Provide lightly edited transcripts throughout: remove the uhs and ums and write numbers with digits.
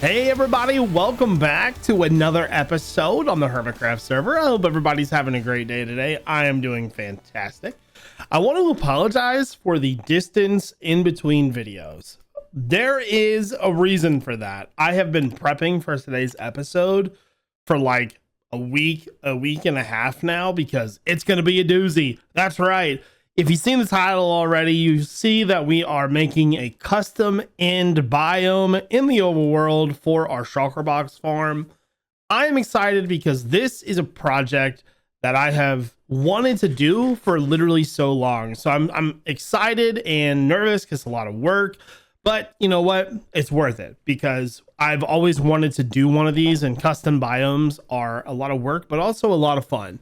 Hey everybody, welcome back to another episode on the Hermitcraft server. I hope everybody's having a great day today. I am doing fantastic. I want to apologize for the distance in between videos. There is a reason for that. I have been prepping for today's episode for like a week and a half now because it's going to be a doozy. That's right. If you've seen the title already, you see that we are making a custom end biome in the overworld for our shulker box farm. I am excited because this is a project that I have wanted to do for literally so long. So I'm excited and nervous because it's a lot of work, but you know what? It's worth it because I've always wanted to do one of these, and custom biomes are a lot of work, but also a lot of fun.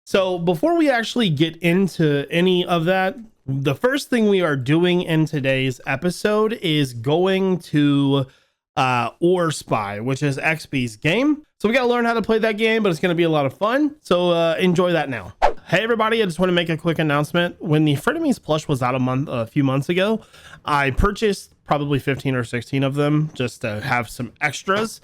So before we actually get into any of that, the first thing we are doing in today's episode is going to Ore Spy, which is XB's game. So we got to learn how to play that game, but it's going to be a lot of fun. So enjoy that now. Hey everybody, I just want to make a quick announcement. When the Frenemies plush was out a few months ago, I purchased probably 15 or 16 of them just to have some extras.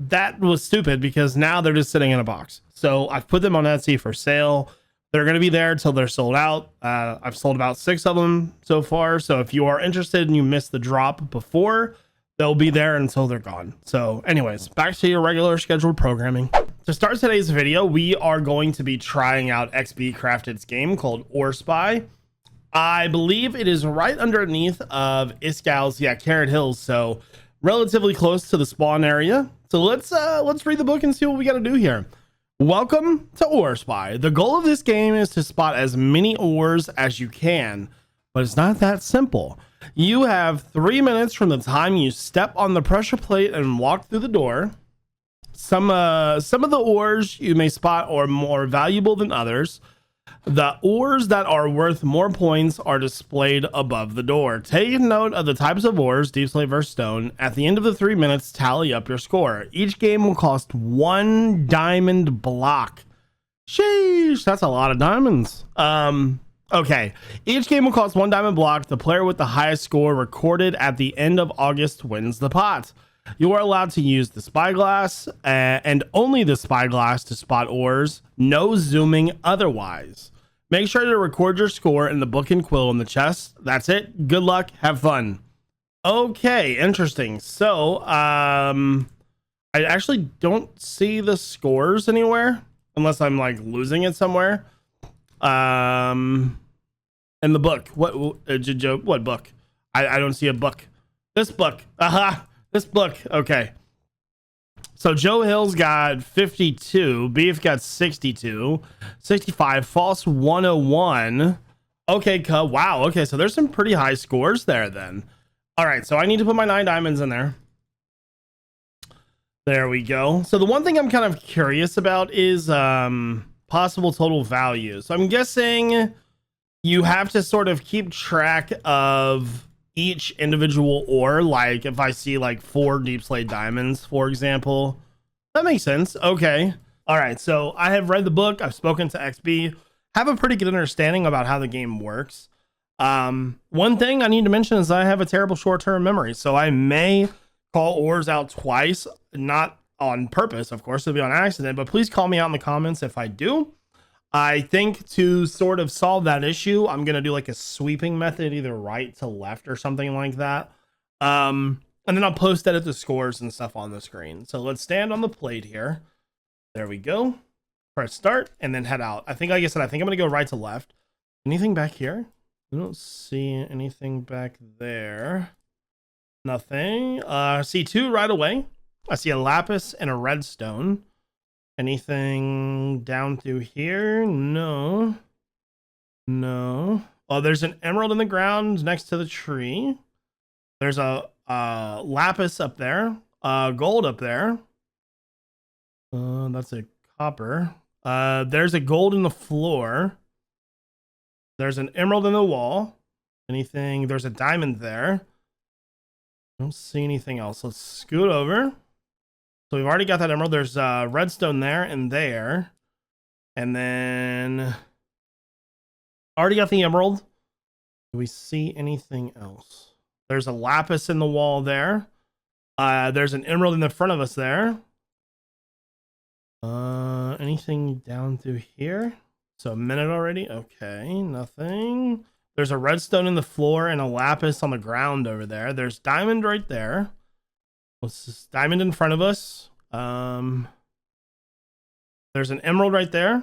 That was stupid because now they're just sitting in a box. So I've put them on Etsy for sale. They're going to be there until they're sold out. I've sold about 6 of them so far. So if you are interested and you missed the drop before, they'll be there until they're gone. So anyways, back to your regular scheduled programming. To start today's video, we are going to be trying out XB Crafted's game called Ore Spy. I believe it is right underneath of Iscal's, Carrot Hills. So relatively close to the spawn area. So let's read the book and see what we got to do here. Welcome to Ore Spy. The goal of this game is to spot as many ores as you can, but it's not that simple. You have 3 minutes from the time you step on the pressure plate and walk through the door. Some of the ores you may spot are more valuable than others. The ores that are worth more points are displayed above the door. Take note of the types of ores, deep slate versus stone. At the end of the 3 minutes, tally up your score. Each game will cost 1 diamond block. Sheesh, that's a lot of diamonds. Okay. Each game will cost 1 diamond block. The player with the highest score recorded at the end of August wins the pot. You are allowed to use the spyglass and only the spyglass to spot ores. No zooming otherwise. Make sure to record your score in the book and quill in the chest. That's it. Good luck. Have fun. Okay, interesting. So, I actually don't see the scores anywhere unless I'm like losing it somewhere. In the book. What book? I don't see a book. This book. Aha. This book. Okay. So Joe Hill's got 52. Beef got 62. 65. False 101. Okay. Wow. Okay. So there's some pretty high scores there then. All right. So I need to put my 9 diamonds in there. There we go. So the one thing I'm kind of curious about is possible total value. So I'm guessing you have to sort of keep track of each individual ore. Like if I see like 4 deep slate diamonds, for example, that makes sense. Okay. All right. So I have read the book. I've spoken to XB, have a pretty good understanding about how the game works. One thing I need to mention is I have a terrible short-term memory. So I may call ores out twice, not on purpose, of course, it'll be on accident, but please call me out in the comments if I do. I think to sort of solve that issue, I'm going to do like a sweeping method, either right to left or something like that. And then I'll post edit the scores and stuff on the screen. So let's stand on the plate here. There we go. Press start and then head out. I think, like I said, I think I'm going to go right to left. Anything back here? I don't see anything back there. Nothing. I see 2 right away. I see a lapis and a redstone. Anything down through here? No. Oh, there's an emerald in the ground next to the tree. There's a lapis up there. Gold up there. That's a copper. There's a gold in the floor. There's an emerald in the wall. Anything? There's a diamond there. I don't see anything else. Let's scoot over. So we've already got that emerald. There's redstone there and there. And then already got the emerald. Do we see anything else? There's a lapis in the wall there. There's an emerald in the front of us there. Anything down through here? So a minute already. Okay, nothing. There's a redstone in the floor and a lapis on the ground over there. There's diamond right there. What's this? Diamond in front of us. There's an emerald right there.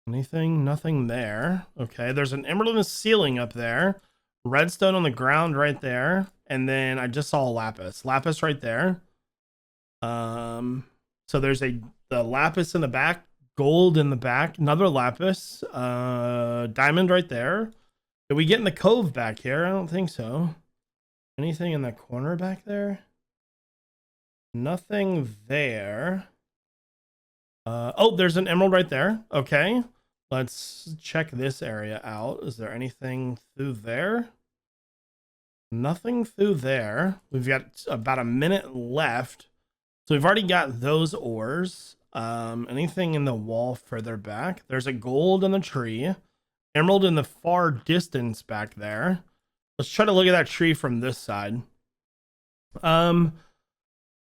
Anything? Nothing there. Okay, there's an emerald in the ceiling up there. Redstone on the ground right there. And then I just saw a lapis. Lapis right there. So there's the lapis in the back, gold in the back, another lapis, diamond right there. Did we get in the cove back here? I don't think so. Anything in the corner back there? Nothing there. Oh, there's an emerald right there. Okay, let's check this area out. Is there anything through there? Nothing through there. We've got about a minute left. So we've already got those ores. Anything in the wall further back? There's a gold in the tree. Emerald in the far distance back there. Let's try to look at that tree from this side.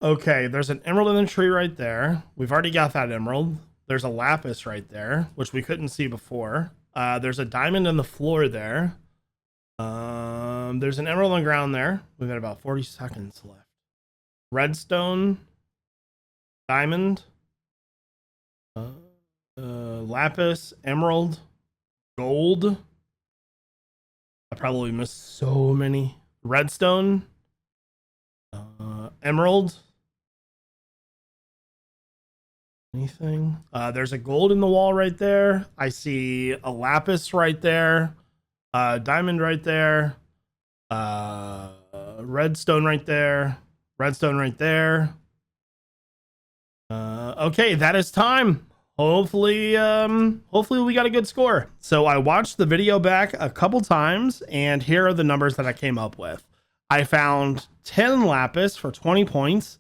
Okay, there's an emerald in the tree right there. We've already got that emerald. There's a lapis right there, which we couldn't see before. There's a diamond in the floor there. There's an emerald on the ground there. We've got about 40 seconds left. Redstone. Diamond. Lapis. Emerald. Gold. I probably missed so many. Redstone. Emerald. Anything? There's a gold in the wall right there. I see a lapis right there. Diamond right there. Redstone right there. Redstone right there. Okay, that is time. Hopefully we got a good score. So I watched the video back a couple times, and here are the numbers that I came up with. I found 10 lapis for 20 points.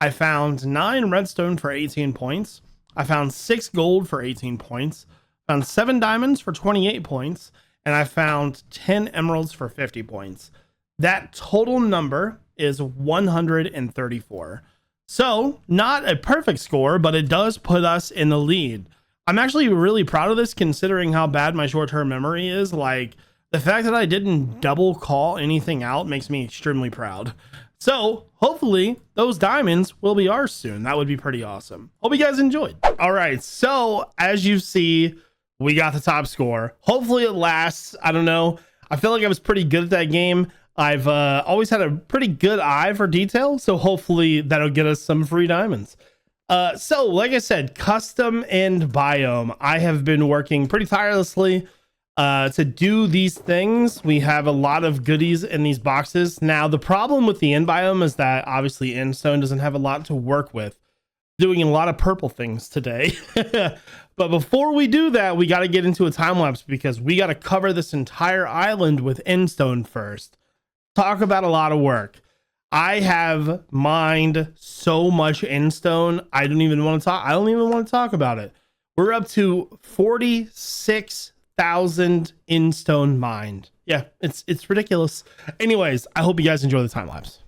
I found 9 redstone for 18 points. I found 6 gold for 18 points. Found 7 diamonds for 28 points. And I found 10 emeralds for 50 points. That total number is 134. So not a perfect score, but it does put us in the lead. I'm actually really proud of this considering how bad my short-term memory is. Like, the fact that I didn't double call anything out makes me extremely proud. So hopefully those diamonds will be ours soon. That would be pretty awesome. Hope you guys enjoyed. All right, so as you see, we got the top score. Hopefully it lasts. I don't know. I feel like I was pretty good at that game. I've always had a pretty good eye for detail, so hopefully that'll get us some free diamonds. So like I said, custom and biome. I have been working pretty tirelessly to do these things. We have a lot of goodies in these boxes. Now, the problem with the end biome is that obviously Endstone doesn't have a lot to work with. Doing a lot of purple things today. But before we do that, we got to get into a time lapse because we got to cover this entire island with Endstone first. Talk about a lot of work. I have mined so much Endstone. I don't even want to talk about it. We're up to 46,000 Endstone mined. Yeah, it's ridiculous. Anyways, I hope you guys enjoy the time lapse.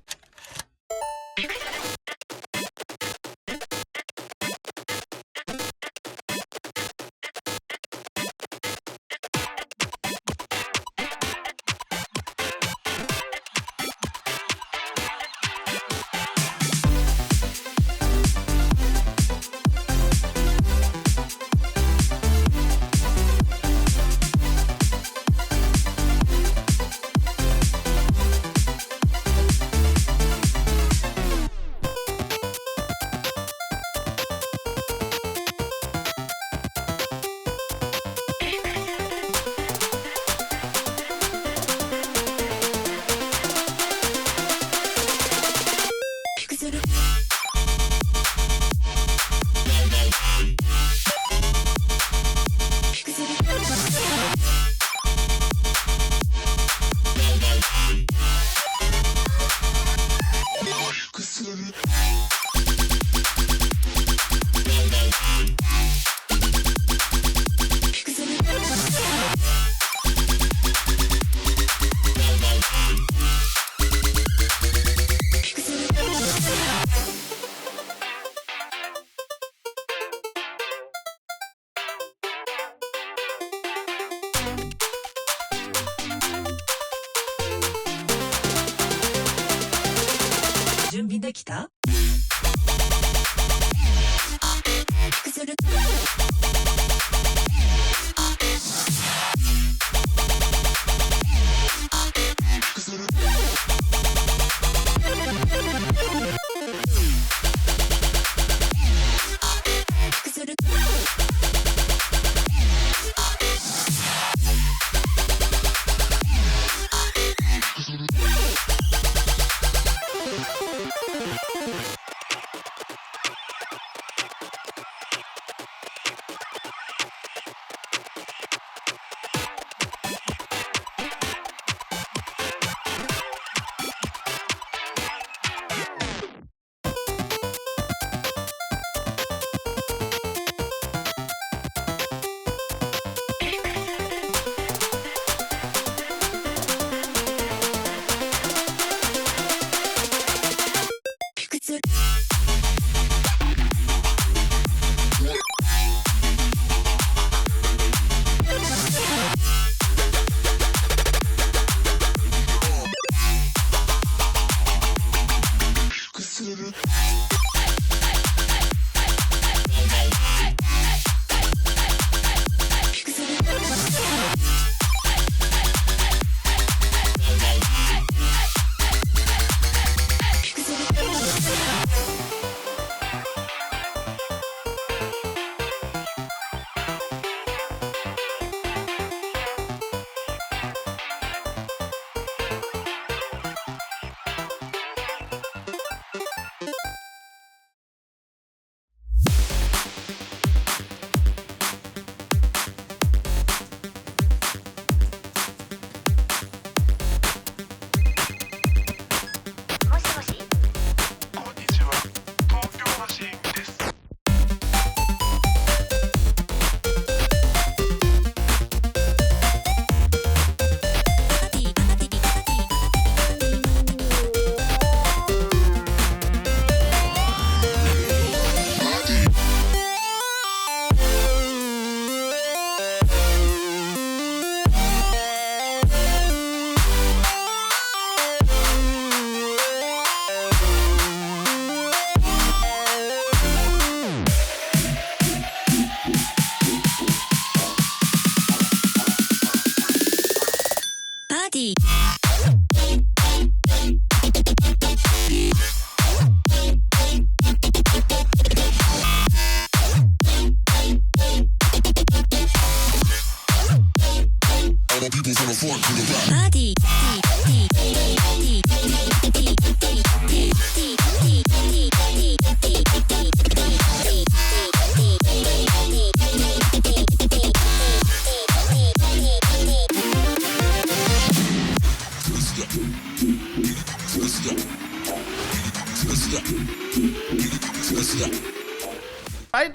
にできた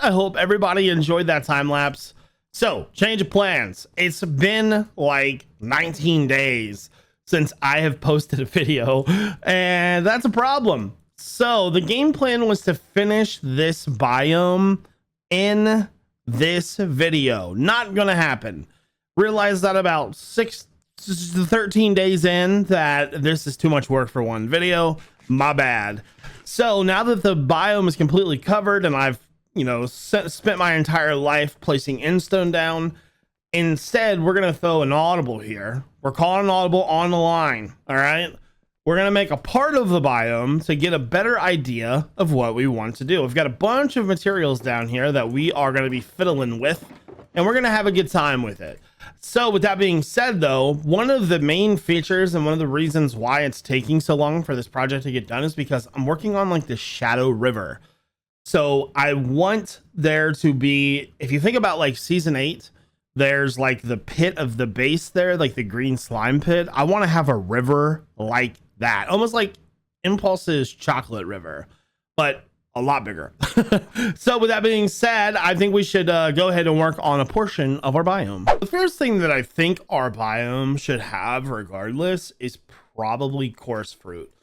I hope everybody enjoyed that time lapse. So, change of plans. It's been like 19 days since I have posted a video, and that's a problem. So, the game plan was to finish this biome in this video. Not gonna happen. Realized that about 6 to 13 days in that this is too much work for one video. My bad. So, now that the biome is completely covered and I've spent my entire life placing endstone down, instead we're gonna throw an audible here. We're calling an audible on the line. All right, we're gonna make a part of the biome to get a better idea of what we want to do. We've got a bunch of materials down here that we are going to be fiddling with, and we're gonna have a good time with it. So with that being said, though, one of the main features and one of the reasons why it's taking so long for this project to get done is because I'm working on like the Shadow River. So I want there to be, if you think about like season 8, there's like the pit of the base there, like the green slime pit. I want to have a river like that, almost like Impulse's chocolate river, but a lot bigger. So with that being said, I think we should go ahead and work on a portion of our biome. The first thing that I think our biome should have regardless is probably coarse fruit.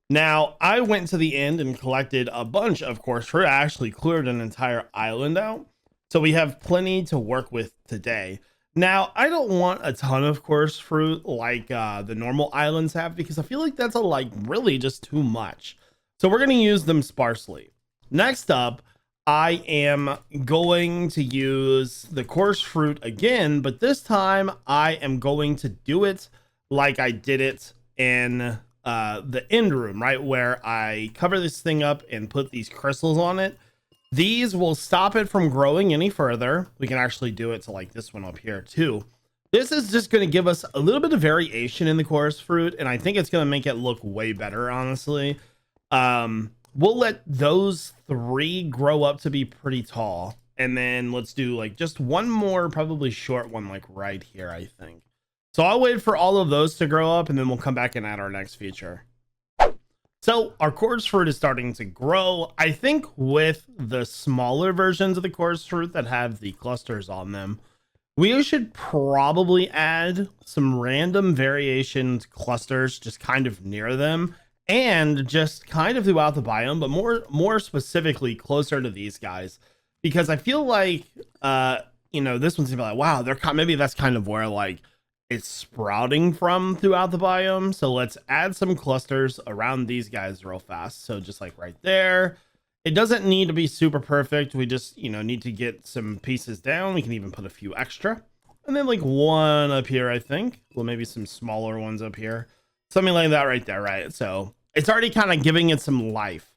Now, I went to the end and collected a bunch of coarse fruit. I actually cleared an entire island out, so we have plenty to work with today. Now, I don't want a ton of coarse fruit like the normal islands have, because I feel like that's really just too much. So we're going to use them sparsely. Next up, I am going to use the coarse fruit again, but this time I am going to do it like I did it in the end room, right? Where I cover this thing up and put these crystals on it. These will stop it from growing any further. We can actually do it to like this one up here too. This is just going to give us a little bit of variation in the coarse fruit, and I think it's going to make it look way better, honestly. We'll let those 3 grow up to be pretty tall, and then let's do like just one more probably short one like right here, I think. So I'll wait for all of those to grow up, and then we'll come back and add our next feature. So our coarse fruit is starting to grow. I think with the smaller versions of the coarse fruit that have the clusters on them, we should probably add some random variations clusters just kind of near them, and just kind of throughout the biome, but more specifically closer to these guys, because I feel like you know, this one's gonna be like, wow, maybe that's kind of where like it's sprouting from throughout the biome. So let's add some clusters around these guys real fast. So just like right there. It doesn't need to be super perfect. We just, you know, need to get some pieces down. We can even put a few extra, and then like one up here, I think. Well, maybe some smaller ones up here, something like that right there, right? So it's already kind of giving it some life.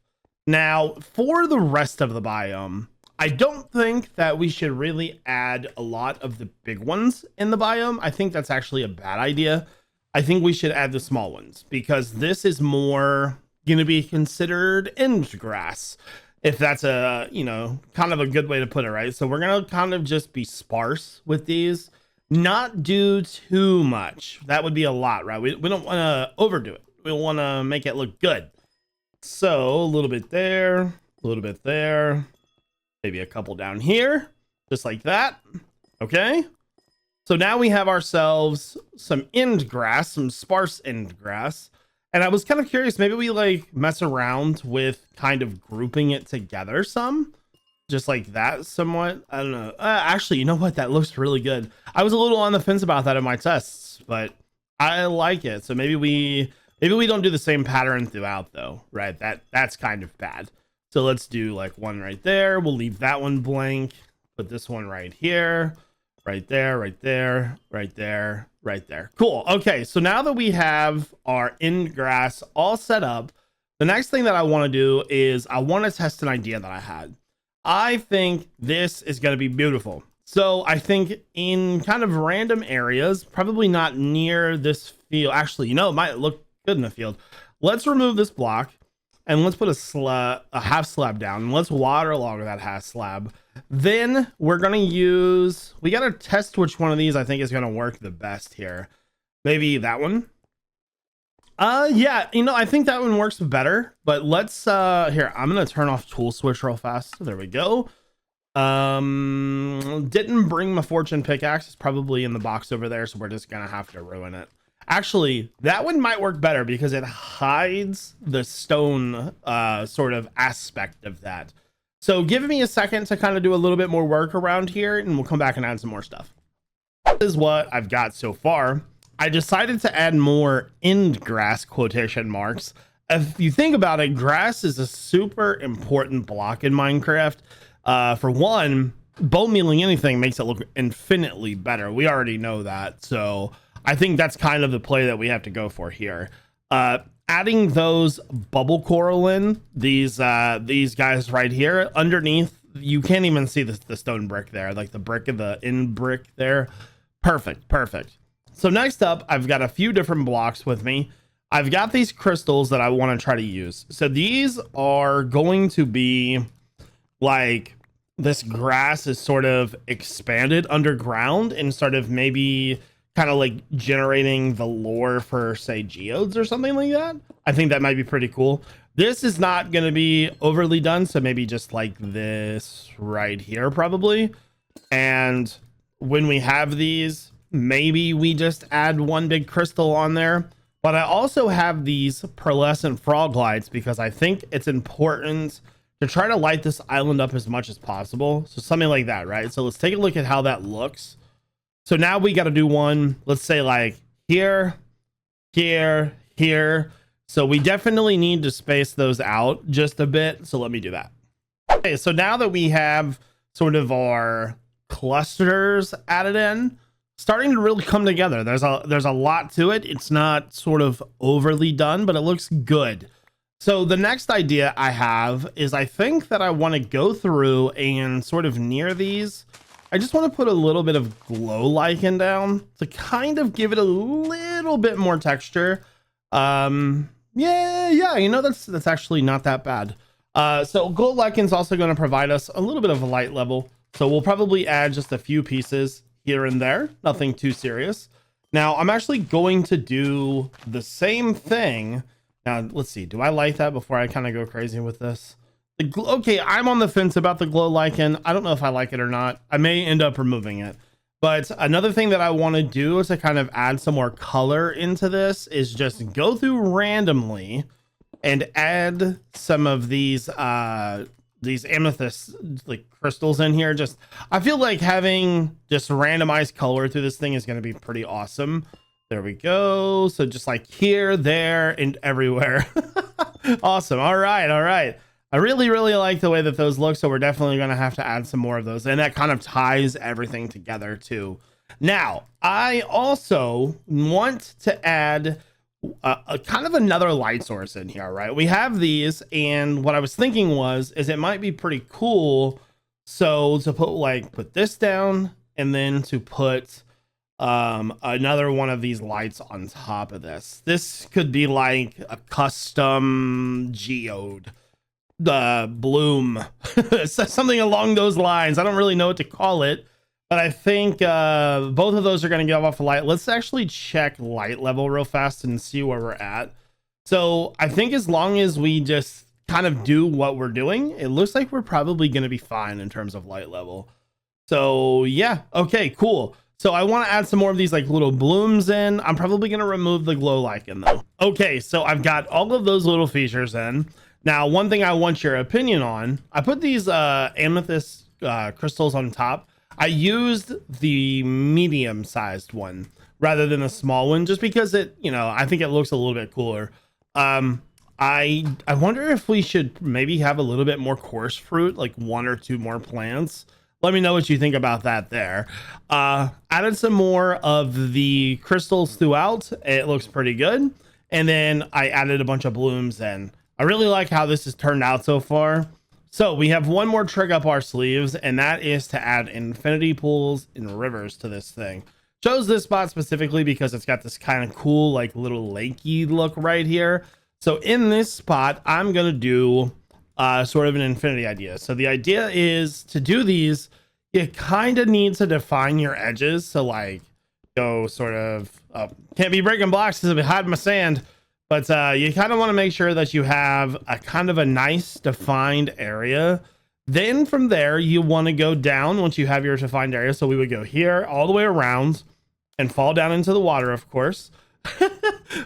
Now for the rest of the biome, I don't think that we should really add a lot of the big ones in the biome. I think that's actually a bad idea. I think we should add the small ones, because this is more going to be considered end grass, if that's a, you know, kind of a good way to put it, right? So we're going to kind of just be sparse with these, not do too much. That would be a lot, right? We don't want to overdo it. We want to make it look good. So a little bit there, a little bit there, maybe a couple down here, just like that. Okay. So now we have ourselves some end grass, some sparse end grass. And I was kind of curious, maybe we like mess around with kind of grouping it together some, just like that somewhat. I don't know. Actually, you know what? That looks really good. I was a little on the fence about that in my tests, but I like it. So maybe we don't do the same pattern throughout though, right? That's kind of bad. So let's do like one right there. We'll leave that one blank. Put this one right here, right there, right there, right there, right there. Cool. Okay. So now that we have our end grass all set up, the next thing that I want to do is I want to test an idea that I had. I think this is going to be beautiful. So I think in kind of random areas, probably not near this field. Actually, you know, it might look good in the field. Let's remove this block and let's put a half slab down, and let's water along that half slab. Then we're going to use, we got to test which one of these I think is going to work the best here. Maybe that one. Yeah, you know, I think that one works better, but let's here, I'm going to turn off tool switch real fast. There we go. Didn't bring my fortune pickaxe. It's probably in the box over there, so we're just going to have to ruin it. Actually, that one might work better because it hides the stone sort of aspect of that. So give me a second to kind of do a little bit more work around here, and we'll come back and add some more stuff. This is what I've got so far. I decided to add more end grass quotation marks. If you think about it, grass is a super important block in Minecraft. For one, bone mealing anything makes it look infinitely better. We already know that. So I think that's kind of the play that we have to go for here. Adding those bubble coral in, these guys right here underneath, you can't even see the stone brick there, like the brick of the end brick there. Perfect. So next up, I've got a few different blocks with me. I've got these crystals that I want to try to use. So these are going to be like, this grass is sort of expanded underground and sort of maybe kind of like generating the lore for, say, geodes or something like that. I think that might be pretty cool. This is not going to be overly done, so maybe just like this right here probably. And when we have these, maybe we just add one big crystal on there. But I also have these pearlescent frog lights because I think it's important to try to light this island up as much as possible. So something like that, right? So let's take a look at how that looks. So now we got to do one, let's say like here, here, here. So we definitely need to space those out just a bit. So let me do that. Okay, so now that we have sort of our clusters added in, starting to really come together. There's a lot to it. It's not sort of overly done, but it looks good. So the next idea I have is I think that I want to go through and sort of near these, I just want to put a little bit of glow lichen down to kind of give it a little bit more texture. Yeah, you know, that's actually not that bad. So glow lichen is also going to provide us a little bit of a light level. So we'll probably add just a few pieces here and there, nothing too serious. Now I'm actually going to do the same thing. Now, let's see. Do I like that before I kind of go crazy with this? Okay, I'm on the fence about the glow lichen. I don't know if I like it or not. I may end up removing it. But another thing that I want to do to kind of add some more color into this is just go through randomly and add some of these amethyst like crystals in here. Just, I feel like having just randomized color through this thing is going to be pretty awesome. There we go. So just like here, there, and everywhere. Awesome. All right. I really like the way that those look. So we're definitely going to have to add some more of those. And that kind of ties everything together too. Now, I also want to add a kind of another light source in here, right? We have these, and what I was thinking is it might be pretty cool. So to put this down, and then to put another one of these lights on top of this. This could be like a custom geode, bloom, something along those lines. I don't really know what to call it, but I think both of those are going to give off a light. Let's actually check light level real fast and see where we're at. So I think as long as we just kind of do what we're doing, it looks like we're probably going to be fine in terms of light level. So yeah, okay, cool. So I want to add some more of these like little blooms in. I'm probably going to remove the glow lichen though. Okay, so I've got all of those little features in. Now, one thing I want your opinion on, I put these amethyst crystals on top. I used the medium sized one rather than a small one, just because it, you know, I think it looks a little bit cooler. I wonder if we should maybe have a little bit more coarse fruit, like 1 or 2 more plants. Let me know what you think about that there. Added some more of the crystals throughout. It looks pretty good. And then I added a bunch of blooms in. I really like how this has turned out so far. So we have one more trick up our sleeves, and that is to add infinity pools and rivers to this thing. Chose this spot specifically because it's got this kind of cool, like little lakey look right here. So in this spot, I'm going to do sort of an infinity idea. So the idea is to do these, you kind of need to define your edges. So like go sort of, can't be breaking blocks because I'll be hiding my sand, but you kind of want to make sure that you have a kind of a nice defined area. Then from there, you want to go down once you have your defined area. So we would go here all the way around and fall down into the water, of course.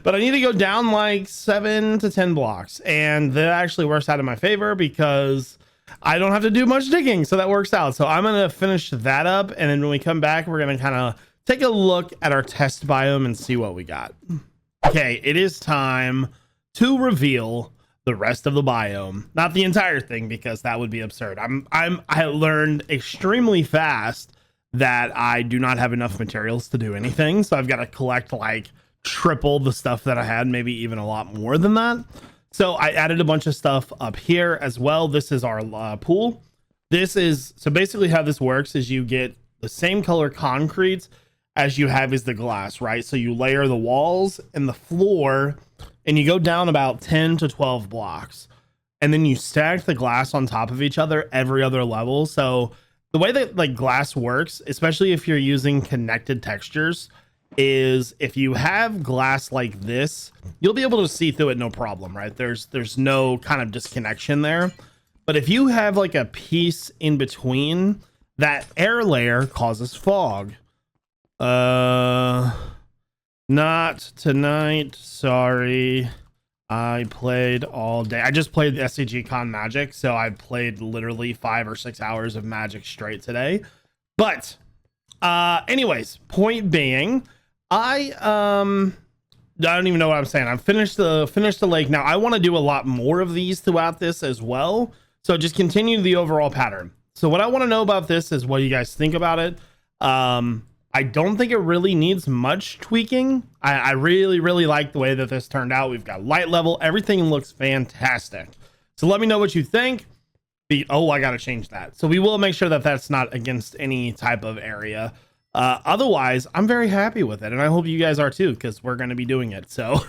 But I need to go down like 7 to 10 blocks, and that actually works out in my favor because I don't have to do much digging, so that works out. So I'm gonna finish that up, and then when we come back, we're gonna kind of take a look at our test biome and see what we got. Okay, it is time to reveal the rest of the biome, not the entire thing, because that would be absurd. I learned extremely fast that I do not have enough materials to do anything, so I've got to collect like triple the stuff that I had, maybe even a lot more than that. So I added a bunch of stuff up here as well. This is our pool. This is, so basically how this works is you get the same color concrete as you have is the glass, right? So you layer the walls and the floor, and you go down about 10 to 12 blocks, and then you stack the glass on top of each other every other level. So the way that like glass works, especially if you're using connected textures, is if you have glass like this, you'll be able to see through it no problem, right? There's no kind of disconnection there. But if you have like a piece in between, that air layer causes fog. Not tonight, sorry. I played all day. I just played the SCG Con Magic, so I played literally 5 or 6 hours of Magic straight today. But anyways, point being, I I don't even know what I'm saying. I've finished the lake. Now I want to do a lot more of these throughout this as well. So just continue the overall pattern. So what I want to know about this is what you guys think about it. I don't think it really needs much tweaking. I really, really like the way that this turned out. We've got light level. Everything looks fantastic. So let me know what you think. Oh, I got to change that. So we will make sure that that's not against any type of area. Otherwise, I'm very happy with it. And I hope you guys are too, because we're going to be doing it. So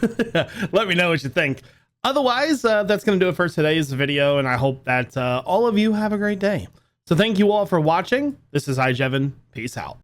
let me know what you think. Otherwise, that's going to do it for today's video. And I hope that all of you have a great day. So thank you all for watching. This is iJevin. Peace out.